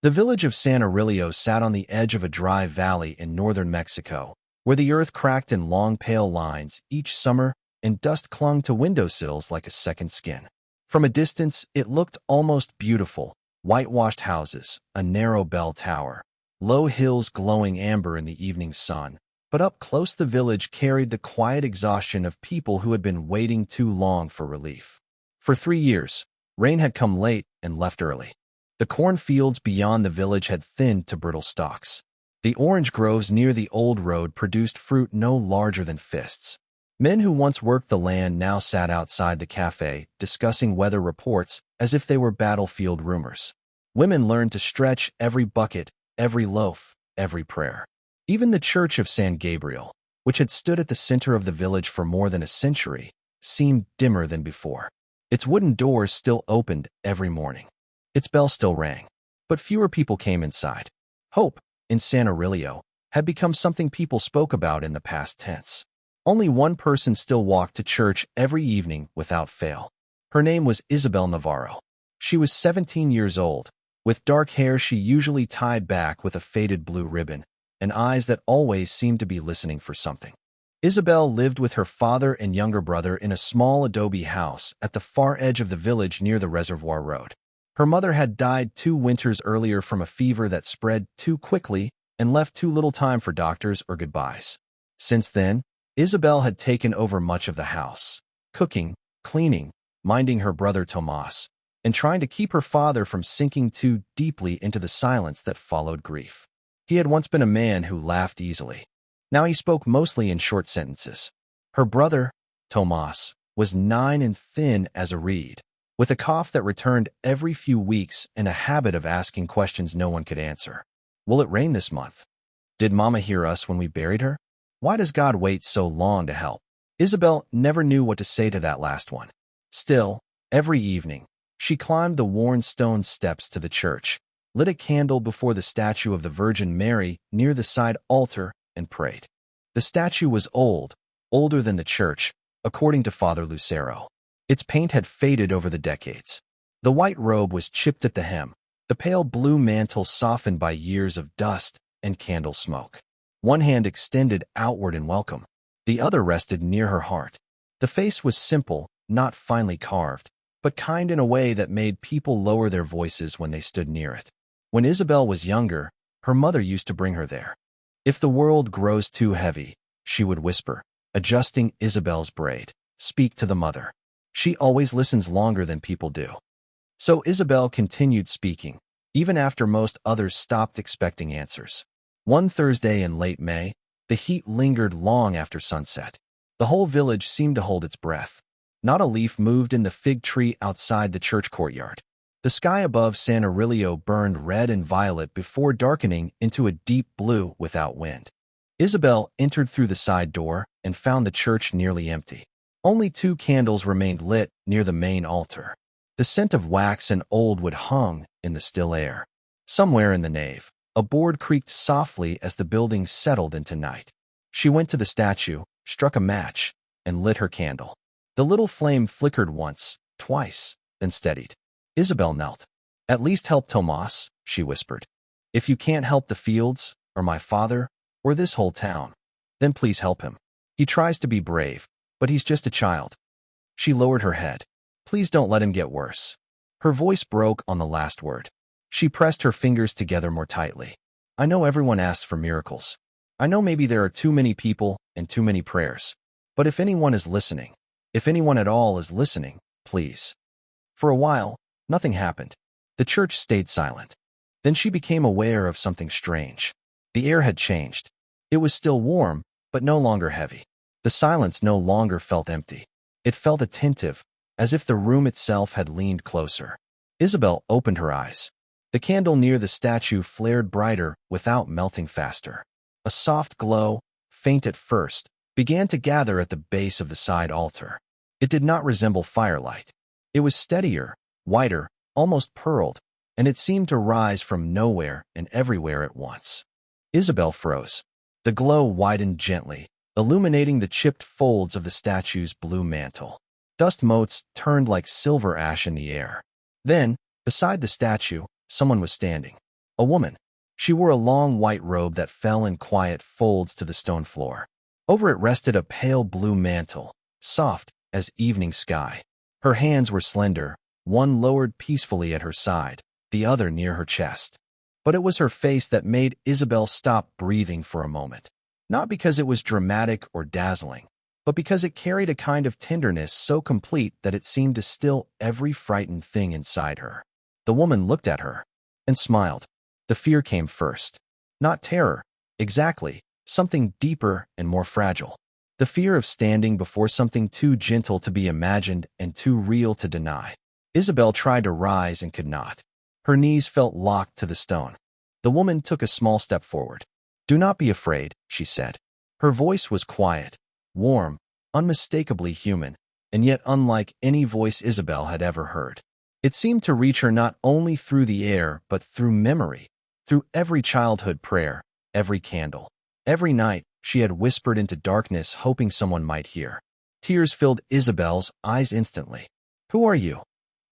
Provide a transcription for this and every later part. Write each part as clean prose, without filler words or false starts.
The village of San Aurelio sat on the edge of a dry valley in northern Mexico, where the earth cracked in long pale lines each summer and dust clung to windowsills like a second skin. From a distance, it looked almost beautiful: whitewashed houses, a narrow bell tower, low hills glowing amber in the evening sun. But up close, the village carried the quiet exhaustion of people who had been waiting too long for relief. For 3 years, rain had come late and left early. The cornfields beyond the village had thinned to brittle stalks. The orange groves near the old road produced fruit no larger than fists. Men who once worked the land now sat outside the cafe, discussing weather reports as if they were battlefield rumors. Women learned to stretch every bucket, every loaf, every prayer. Even the church of San Gabriel, which had stood at the center of the village for more than a century, seemed dimmer than before. Its wooden doors still opened every morning. Its bell still rang, but fewer people came inside. Hope, in San Aurelio, had become something people spoke about in the past tense. Only one person still walked to church every evening without fail. Her name was Isabel Navarro. She was 17 years old, with dark hair she usually tied back with a faded blue ribbon, and eyes that always seemed to be listening for something. Isabel lived with her father and younger brother in a small adobe house at the far edge of the village near the reservoir road. Her mother had died 2 winters earlier from a fever that spread too quickly and left too little time for doctors or goodbyes. Since then, Isabel had taken over much of the house, cooking, cleaning, minding her brother Tomas, and trying to keep her father from sinking too deeply into the silence that followed grief. He had once been a man who laughed easily. Now he spoke mostly in short sentences. Her brother, Tomas, was 9 and thin as a reed, with a cough that returned every few weeks and a habit of asking questions no one could answer. Will it rain this month? Did Mama hear us when we buried her? Why does God wait so long to help? Isabel never knew what to say to that last one. Still, every evening, she climbed the worn stone steps to the church, lit a candle before the statue of the Virgin Mary near the side altar, and prayed. The statue was old, older than the church, according to Father Lucero. Its paint had faded over the decades. The white robe was chipped at the hem, the pale blue mantle softened by years of dust and candle smoke. One hand extended outward in welcome. The other rested near her heart. The face was simple, not finely carved, but kind in a way that made people lower their voices when they stood near it. When Isabel was younger, her mother used to bring her there. If the world grows too heavy, she would whisper, adjusting Isabel's braid, speak to the mother. She always listens longer than people do. So Isabel continued speaking, even after most others stopped expecting answers. One Thursday in late May, the heat lingered long after sunset. The whole village seemed to hold its breath. Not a leaf moved in the fig tree outside the church courtyard. The sky above San Aurelio burned red and violet before darkening into a deep blue without wind. Isabel entered through the side door and found the church nearly empty. Only 2 candles remained lit near the main altar. The scent of wax and old wood hung in the still air. Somewhere in the nave, a board creaked softly as the building settled into night. She went to the statue, struck a match, and lit her candle. The little flame flickered once, twice, then steadied. Isabel knelt. At least help Tomas, she whispered. If you can't help the fields, or my father, or this whole town, then please help him. He tries to be brave, but he's just a child. She lowered her head. Please don't let him get worse. Her voice broke on the last word. She pressed her fingers together more tightly. I know everyone asks for miracles. I know maybe there are too many people and too many prayers. But if anyone is listening, if anyone at all is listening, please. For a while, nothing happened. The church stayed silent. Then she became aware of something strange. The air had changed. It was still warm, but no longer heavy. The silence no longer felt empty. It felt attentive, as if the room itself had leaned closer. Isabel opened her eyes. The candle near the statue flared brighter without melting faster. A soft glow, faint at first, began to gather at the base of the side altar. It did not resemble firelight. It was steadier, whiter, almost pearled, and it seemed to rise from nowhere and everywhere at once. Isabel froze. The glow widened gently, illuminating the chipped folds of the statue's blue mantle. Dust motes turned like silver ash in the air. Then, beside the statue, someone was standing. A woman. She wore a long white robe that fell in quiet folds to the stone floor. Over it rested a pale blue mantle, soft as evening sky. Her hands were slender, one lowered peacefully at her side, the other near her chest. But it was her face that made Isabel stop breathing for a moment. Not because it was dramatic or dazzling, but because it carried a kind of tenderness so complete that it seemed to still every frightened thing inside her. The woman looked at her and smiled. The fear came first. Not terror, exactly, something deeper and more fragile. The fear of standing before something too gentle to be imagined and too real to deny. Isabel tried to rise and could not. Her knees felt locked to the stone. The woman took a small step forward. "Do not be afraid," she said. Her voice was quiet, warm, unmistakably human, and yet unlike any voice Isabel had ever heard. It seemed to reach her not only through the air but through memory, through every childhood prayer, every candle. Every night, she had whispered into darkness hoping someone might hear. Tears filled Isabel's eyes instantly. "Who are you?"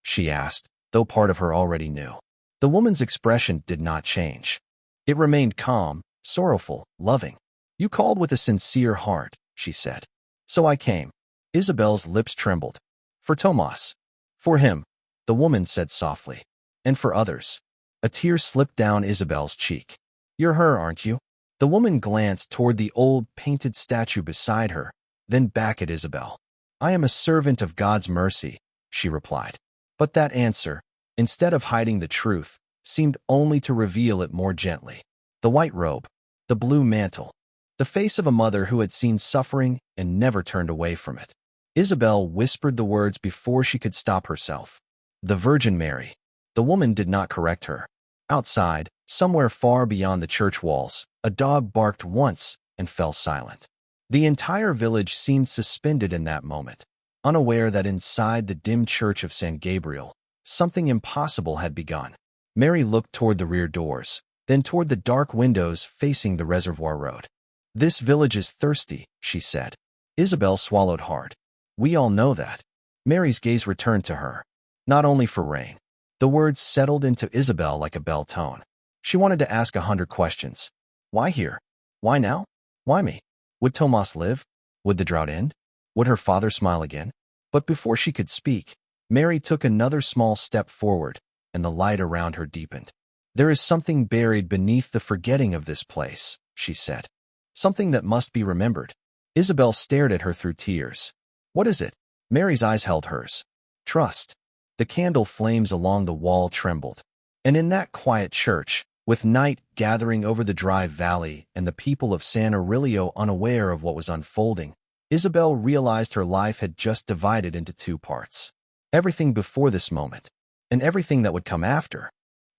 she asked, though part of her already knew. The woman's expression did not change. It remained calm, sorrowful, loving. "You called with a sincere heart," she said. "So I came." Isabel's lips trembled. "For Tomas." "For him," the woman said softly. "And for others." A tear slipped down Isabel's cheek. "You're her, aren't you?" The woman glanced toward the old painted statue beside her, then back at Isabel. "I am a servant of God's mercy," she replied. But that answer, instead of hiding the truth, seemed only to reveal it more gently. The white robe, the blue mantle, the face of a mother who had seen suffering and never turned away from it. Isabel whispered the words before she could stop herself. "The Virgin Mary." The woman did not correct her. Outside, somewhere far beyond the church walls, a dog barked once and fell silent. The entire village seemed suspended in that moment, unaware that inside the dim church of San Gabriel, something impossible had begun. Mary looked toward the rear doors, then toward the dark windows facing the reservoir road. "This village is thirsty," she said. Isabel swallowed hard. "We all know that." Mary's gaze returned to her. "Not only for rain." The words settled into Isabel like a bell tone. She wanted to ask 100 questions. Why here? Why now? Why me? Would Tomas live? Would the drought end? Would her father smile again? But before she could speak, Mary took another small step forward, and the light around her deepened. "There is something buried beneath the forgetting of this place," she said. "Something that must be remembered." Isabel stared at her through tears. "What is it?" Mary's eyes held hers. "Trust." The candle flames along the wall trembled. And in that quiet church, with night gathering over the dry valley and the people of San Aurelio unaware of what was unfolding, Isabel realized her life had just divided into two parts. Everything before this moment, and everything that would come after.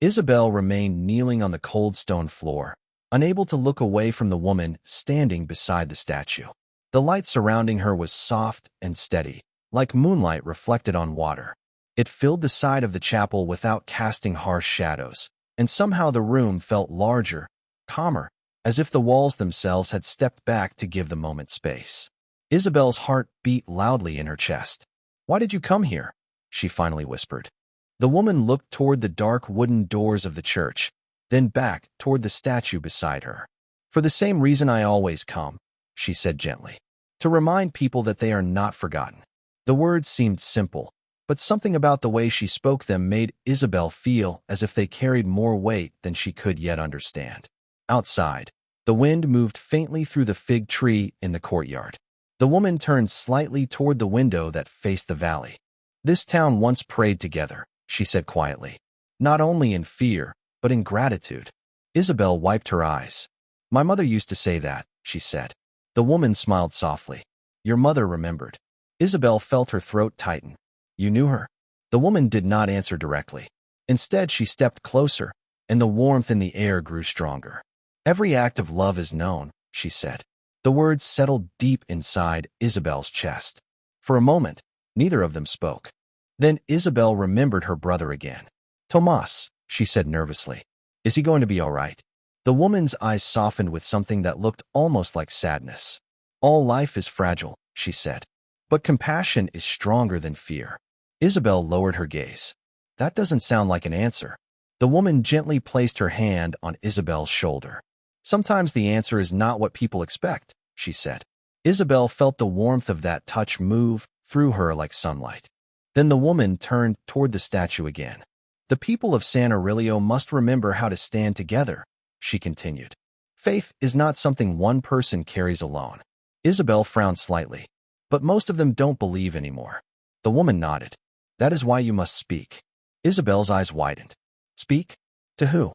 Isabel remained kneeling on the cold stone floor, unable to look away from the woman standing beside the statue. The light surrounding her was soft and steady, like moonlight reflected on water. It filled the side of the chapel without casting harsh shadows, and somehow the room felt larger, calmer, as if the walls themselves had stepped back to give the moment space. Isabel's heart beat loudly in her chest. "Why did you come here?" she finally whispered. The woman looked toward the dark wooden doors of the church, then back toward the statue beside her. "For the same reason I always come," she said gently. "To remind people that they are not forgotten." The words seemed simple, but something about the way she spoke them made Isabel feel as if they carried more weight than she could yet understand. Outside, the wind moved faintly through the fig tree in the courtyard. The woman turned slightly toward the window that faced the valley. "This town once prayed together," she said quietly, "not only in fear, but in gratitude." Isabel wiped her eyes. "My mother used to say that," she said. The woman smiled softly. "Your mother remembered." Isabel felt her throat tighten. "You knew her?" The woman did not answer directly. Instead, she stepped closer, and the warmth in the air grew stronger. "Every act of love is known," she said. The words settled deep inside Isabel's chest. For a moment, neither of them spoke. Then Isabel remembered her brother again. "Tomas," she said nervously. "Is he going to be all right?" The woman's eyes softened with something that looked almost like sadness. "All life is fragile," she said. "But compassion is stronger than fear." Isabel lowered her gaze. "That doesn't sound like an answer." The woman gently placed her hand on Isabel's shoulder. Sometimes the answer is not what people expect, she said. Isabel felt the warmth of that touch move through her like sunlight. Then the woman turned toward the statue again. The people of San Aurelio must remember how to stand together, she continued. Faith is not something one person carries alone. Isabel frowned slightly. But most of them don't believe anymore. The woman nodded. That is why you must speak. Isabel's eyes widened. Speak? To who?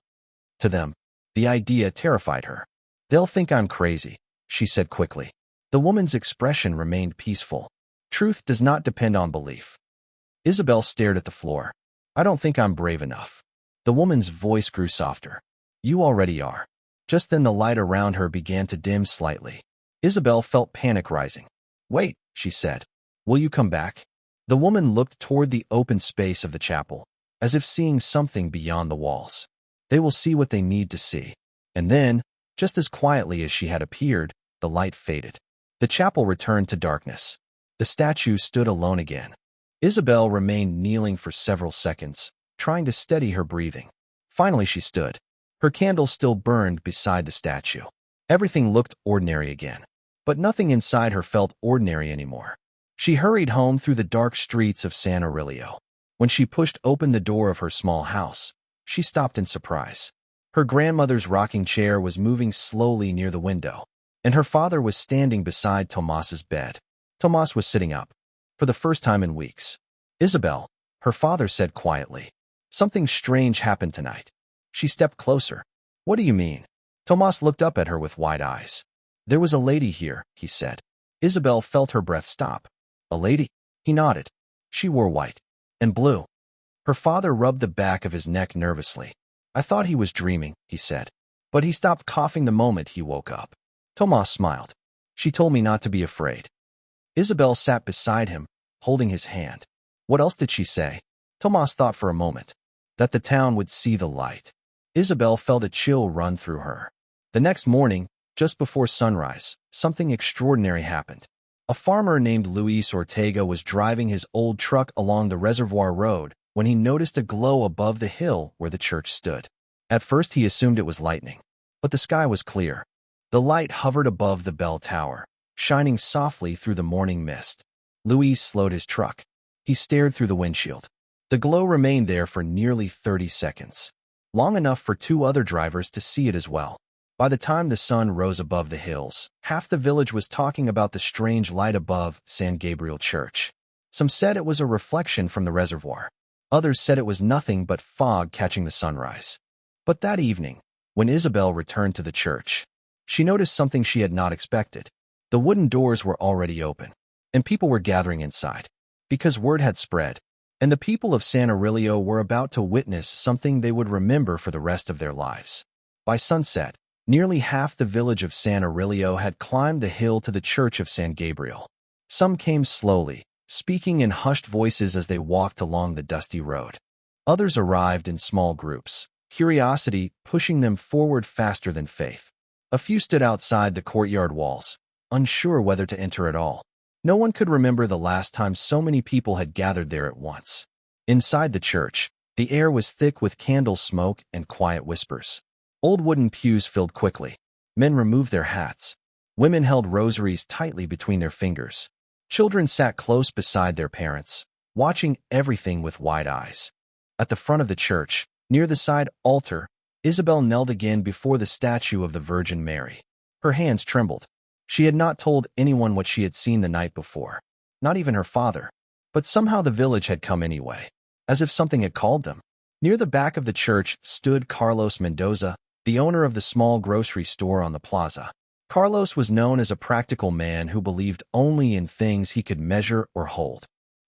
To them. The idea terrified her. They'll think I'm crazy, she said quickly. The woman's expression remained peaceful. Truth does not depend on belief. Isabel stared at the floor. I don't think I'm brave enough. The woman's voice grew softer. You already are. Just then the light around her began to dim slightly. Isabel felt panic rising. Wait, she said. Will you come back? The woman looked toward the open space of the chapel, as if seeing something beyond the walls. They will see what they need to see. And then, just as quietly as she had appeared, the light faded. The chapel returned to darkness. The statue stood alone again. Isabel remained kneeling for several seconds, trying to steady her breathing. Finally she stood. Her candle still burned beside the statue. Everything looked ordinary again. But nothing inside her felt ordinary anymore. She hurried home through the dark streets of San Aurelio. When she pushed open the door of her small house, she stopped in surprise. Her grandmother's rocking chair was moving slowly near the window, and her father was standing beside Tomas's bed. Tomas was sitting up, for the first time in weeks. Isabel, her father said quietly. Something strange happened tonight. She stepped closer. What do you mean? Tomas looked up at her with wide eyes. There was a lady here, he said. Isabel felt her breath stop. A lady? He nodded. She wore white and blue. Her father rubbed the back of his neck nervously. I thought he was dreaming, he said. But he stopped coughing the moment he woke up. Tomas smiled. She told me not to be afraid. Isabel sat beside him, holding his hand. What else did she say? Tomas thought for a moment. That the town would see the light. Isabel felt a chill run through her. The next morning, just before sunrise, something extraordinary happened. A farmer named Luis Ortega was driving his old truck along the reservoir road when he noticed a glow above the hill where the church stood. At first he assumed it was lightning, but the sky was clear. The light hovered above the bell tower, shining softly through the morning mist. Luis slowed his truck. He stared through the windshield. The glow remained there for nearly 30 seconds, long enough for two other drivers to see it as well. By the time the sun rose above the hills, half the village was talking about the strange light above San Gabriel Church. Some said it was a reflection from the reservoir. Others said it was nothing but fog catching the sunrise. But that evening, when Isabel returned to the church, she noticed something she had not expected. The wooden doors were already open, and people were gathering inside, because word had spread, and the people of San Aurelio were about to witness something they would remember for the rest of their lives. By sunset, nearly half the village of San Aurelio had climbed the hill to the church of San Gabriel. Some came slowly, speaking in hushed voices as they walked along the dusty road. Others arrived in small groups, curiosity pushing them forward faster than faith. A few stood outside the courtyard walls, unsure whether to enter at all. No one could remember the last time so many people had gathered there at once. Inside the church, the air was thick with candle smoke and quiet whispers. Old wooden pews filled quickly. Men removed their hats. Women held rosaries tightly between their fingers. Children sat close beside their parents, watching everything with wide eyes. At the front of the church, near the side altar, Isabel knelt again before the statue of the Virgin Mary. Her hands trembled. She had not told anyone what she had seen the night before, not even her father. But somehow the village had come anyway, as if something had called them. Near the back of the church stood Carlos Mendoza, the owner of the small grocery store on the plaza. Carlos was known as a practical man who believed only in things he could measure or hold.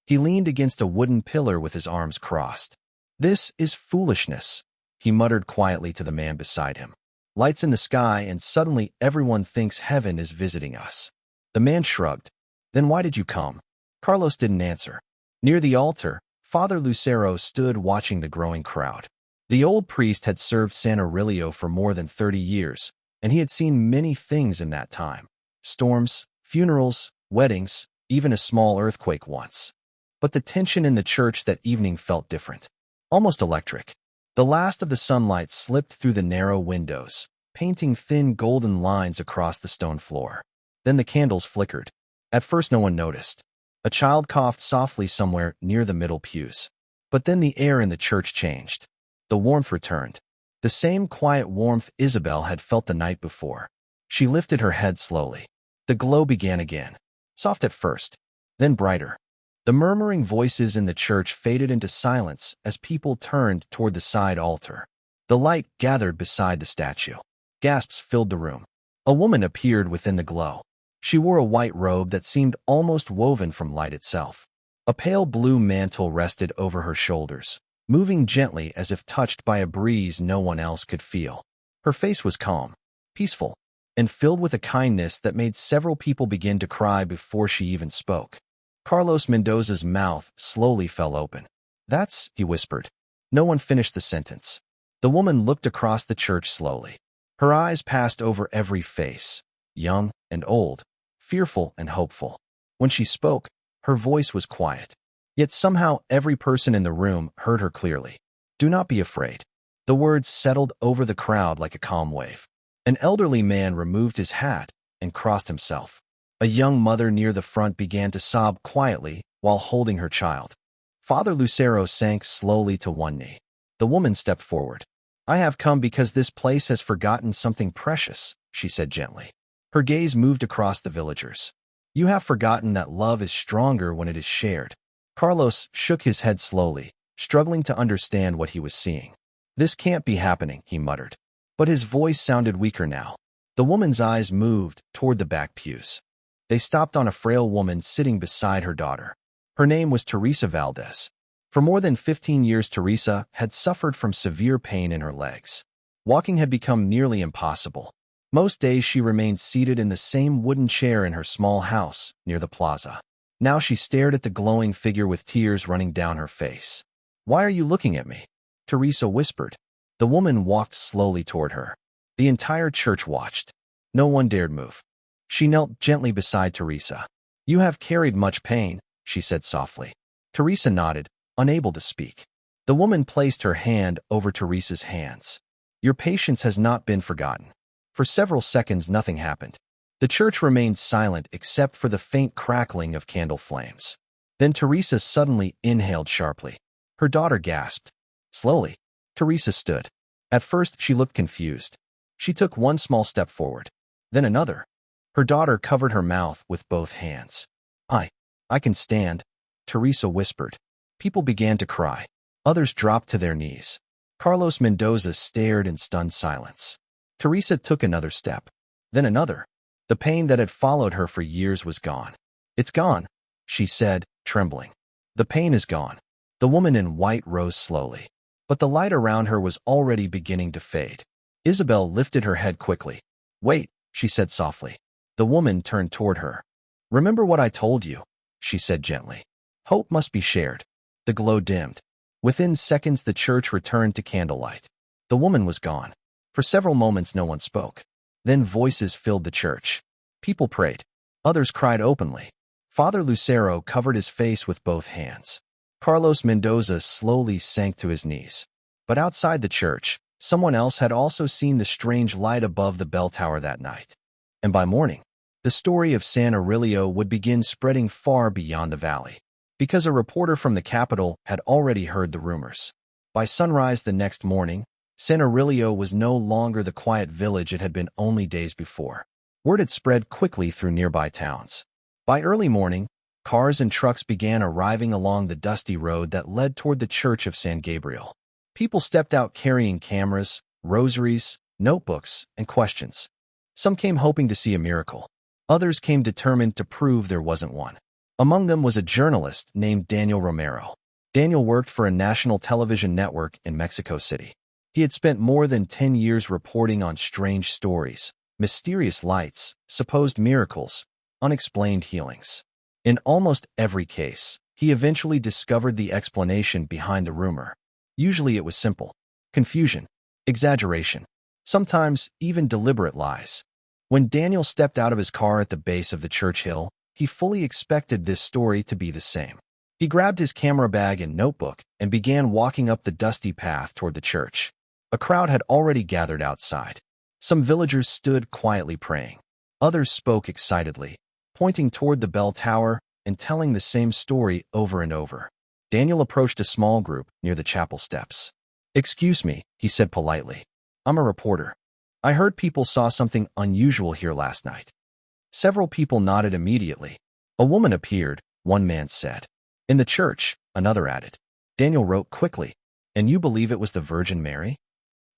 He leaned against a wooden pillar with his arms crossed. "This is foolishness," he muttered quietly to the man beside him. "Lights in the sky and suddenly everyone thinks heaven is visiting us." The man shrugged. "Then why did you come?" Carlos didn't answer. Near the altar, Father Lucero stood watching the growing crowd. The old priest had served San Aurelio for more than 30 years, and he had seen many things in that time. Storms, funerals, weddings, even a small earthquake once. But the tension in the church that evening felt different, almost electric. The last of the sunlight slipped through the narrow windows, painting thin golden lines across the stone floor. Then the candles flickered. At first no one noticed. A child coughed softly somewhere near the middle pews. But then the air in the church changed. The warmth returned. The same quiet warmth Isabel had felt the night before. She lifted her head slowly. The glow began again. Soft at first, then brighter. The murmuring voices in the church faded into silence as people turned toward the side altar. The light gathered beside the statue. Gasps filled the room. A woman appeared within the glow. She wore a white robe that seemed almost woven from light itself. A pale blue mantle rested over her shoulders, moving gently as if touched by a breeze no one else could feel. Her face was calm, peaceful, and filled with a kindness that made several people begin to cry before she even spoke. Carlos Mendoza's mouth slowly fell open. "That's," he whispered. No one finished the sentence. The woman looked across the church slowly. Her eyes passed over every face, young and old, fearful and hopeful. When she spoke, her voice was quiet. Yet somehow every person in the room heard her clearly. "Do not be afraid." The words settled over the crowd like a calm wave. An elderly man removed his hat and crossed himself. A young mother near the front began to sob quietly while holding her child. Father Lucero sank slowly to one knee. The woman stepped forward. "I have come because this place has forgotten something precious," she said gently. Her gaze moved across the villagers. "You have forgotten that love is stronger when it is shared." Carlos shook his head slowly, struggling to understand what he was seeing. "This can't be happening," he muttered. But his voice sounded weaker now. The woman's eyes moved toward the back pews. They stopped on a frail woman sitting beside her daughter. Her name was Teresa Valdez. For more than 15 years, Teresa had suffered from severe pain in her legs. Walking had become nearly impossible. Most days she remained seated in the same wooden chair in her small house near the plaza. Now she stared at the glowing figure with tears running down her face. "Why are you looking at me?" Teresa whispered. The woman walked slowly toward her. The entire church watched. No one dared move. She knelt gently beside Teresa. "You have carried much pain," she said softly. Teresa nodded, unable to speak. The woman placed her hand over Teresa's hands. "Your patience has not been forgotten." For several seconds nothing happened. The church remained silent except for the faint crackling of candle flames. Then Teresa suddenly inhaled sharply. Her daughter gasped. Slowly, Teresa stood. At first she looked confused. She took one small step forward, then another. Her daughter covered her mouth with both hands. I can stand," Teresa whispered. People began to cry. Others dropped to their knees. Carlos Mendoza stared in stunned silence. Teresa took another step, then another. The pain that had followed her for years was gone. "It's gone," she said, trembling. "The pain is gone." The woman in white rose slowly, but the light around her was already beginning to fade. Isabel lifted her head quickly. "Wait," she said softly. The woman turned toward her. "Remember what I told you," she said gently. "Hope must be shared." The glow dimmed. Within seconds the church returned to candlelight. The woman was gone. For several moments no one spoke. Then voices filled the church. People prayed. Others cried openly. Father Lucero covered his face with both hands. Carlos Mendoza slowly sank to his knees. But outside the church, someone else had also seen the strange light above the bell tower that night. And by morning, the story of San Aurelio would begin spreading far beyond the valley, because a reporter from the capital had already heard the rumors. By sunrise the next morning, San Aurelio was no longer the quiet village it had been only days before. Word had spread quickly through nearby towns. By early morning, cars and trucks began arriving along the dusty road that led toward the church of San Gabriel. People stepped out carrying cameras, rosaries, notebooks, and questions. Some came hoping to see a miracle. Others came determined to prove there wasn't one. Among them was a journalist named Daniel Romero. Daniel worked for a national television network in Mexico City. He had spent more than 10 years reporting on strange stories, mysterious lights, supposed miracles, unexplained healings. In almost every case, he eventually discovered the explanation behind the rumor. Usually it was simple: confusion, exaggeration, sometimes even deliberate lies. When Daniel stepped out of his car at the base of the church hill, he fully expected this story to be the same. He grabbed his camera bag and notebook and began walking up the dusty path toward the church. A crowd had already gathered outside. Some villagers stood quietly praying. Others spoke excitedly, pointing toward the bell tower and telling the same story over and over. Daniel approached a small group near the chapel steps. "Excuse me," he said politely. "I'm a reporter. I heard people saw something unusual here last night." Several people nodded immediately. "A woman appeared," one man said. "In the church," another added. Daniel wrote quickly. "And you believe it was the Virgin Mary?"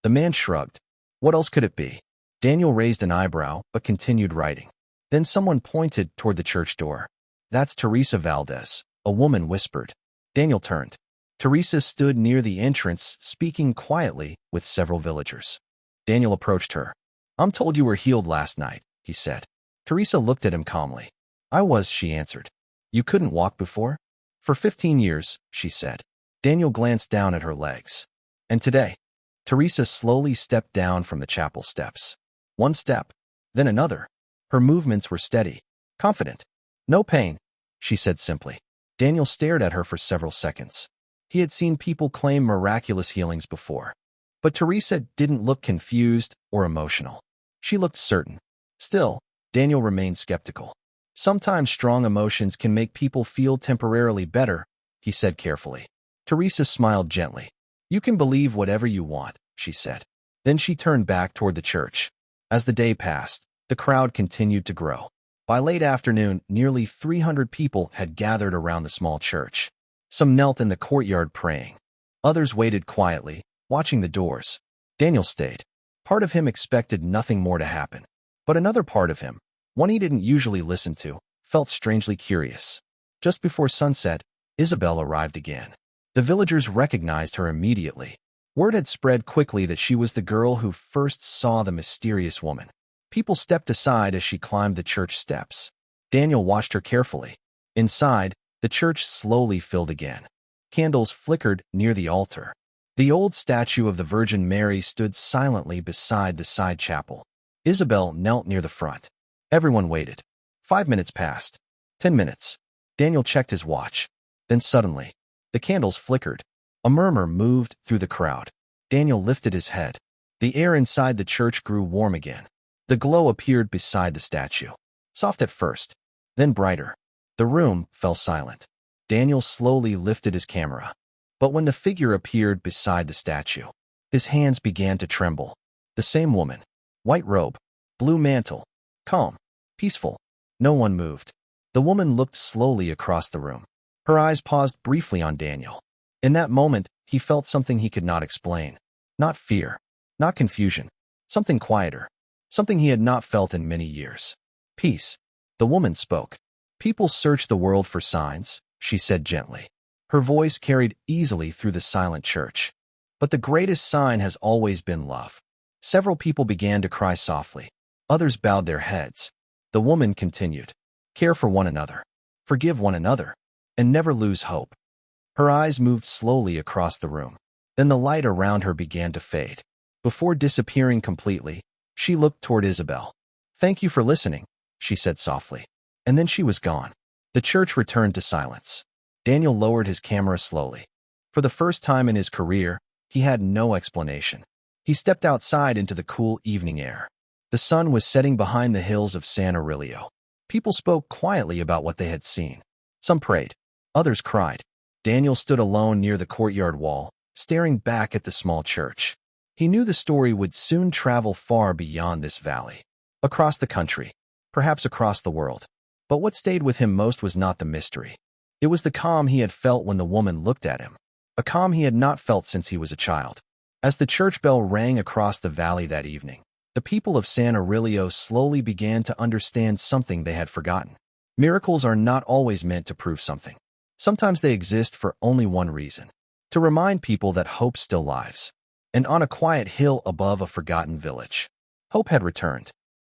The man shrugged. "What else could it be?" Daniel raised an eyebrow but continued writing. Then someone pointed toward the church door. "That's Teresa Valdez," a woman whispered. Daniel turned. Teresa stood near the entrance, speaking quietly with several villagers. Daniel approached her. "I'm told you were healed last night," he said. Teresa looked at him calmly. "I was," she answered. "You couldn't walk before?" "For 15 years," she said. Daniel glanced down at her legs. "And today?" Teresa slowly stepped down from the chapel steps. One step, then another. Her movements were steady, confident. "No pain," she said simply. Daniel stared at her for several seconds. He had seen people claim miraculous healings before. But Teresa didn't look confused or emotional. She looked certain. Still, Daniel remained skeptical. "Sometimes strong emotions can make people feel temporarily better," he said carefully. Teresa smiled gently. "You can believe whatever you want," she said. Then she turned back toward the church. As the day passed, the crowd continued to grow. By late afternoon, nearly 300 people had gathered around the small church. Some knelt in the courtyard praying. Others waited quietly, watching the doors. Daniel stayed. Part of him expected nothing more to happen. But another part of him, one he didn't usually listen to, felt strangely curious. Just before sunset, Isabel arrived again. The villagers recognized her immediately. Word had spread quickly that she was the girl who first saw the mysterious woman. People stepped aside as she climbed the church steps. Daniel watched her carefully. Inside, the church slowly filled again. Candles flickered near the altar. The old statue of the Virgin Mary stood silently beside the side chapel. Isabel knelt near the front. Everyone waited. 5 minutes passed. 10 minutes. Daniel checked his watch. Then suddenly, the candles flickered. A murmur moved through the crowd. Daniel lifted his head. The air inside the church grew warm again. The glow appeared beside the statue. Soft at first, then brighter. The room fell silent. Daniel slowly lifted his camera. But when the figure appeared beside the statue, his hands began to tremble. The same woman. White robe. Blue mantle. Calm. Peaceful. No one moved. The woman looked slowly across the room. Her eyes paused briefly on Daniel. In that moment, he felt something he could not explain. Not fear. Not confusion. Something quieter. Something he had not felt in many years. Peace. The woman spoke. "People search the world for signs," she said gently. Her voice carried easily through the silent church. "But the greatest sign has always been love." Several people began to cry softly. Others bowed their heads. The woman continued. "Care for one another. Forgive one another. And never lose hope." Her eyes moved slowly across the room. Then the light around her began to fade. Before disappearing completely, she looked toward Isabel. "Thank you for listening," she said softly. And then she was gone. The church returned to silence. Daniel lowered his camera slowly. For the first time in his career, he had no explanation. He stepped outside into the cool evening air. The sun was setting behind the hills of San Aurelio. People spoke quietly about what they had seen. Some prayed. Others cried. Daniel stood alone near the courtyard wall, staring back at the small church. He knew the story would soon travel far beyond this valley. Across the country, perhaps across the world. But what stayed with him most was not the mystery. It was the calm he had felt when the woman looked at him. A calm he had not felt since he was a child. As the church bell rang across the valley that evening, the people of San Aurelio slowly began to understand something they had forgotten. Miracles are not always meant to prove something. Sometimes they exist for only one reason: to remind people that hope still lives. And on a quiet hill above a forgotten village, hope had returned.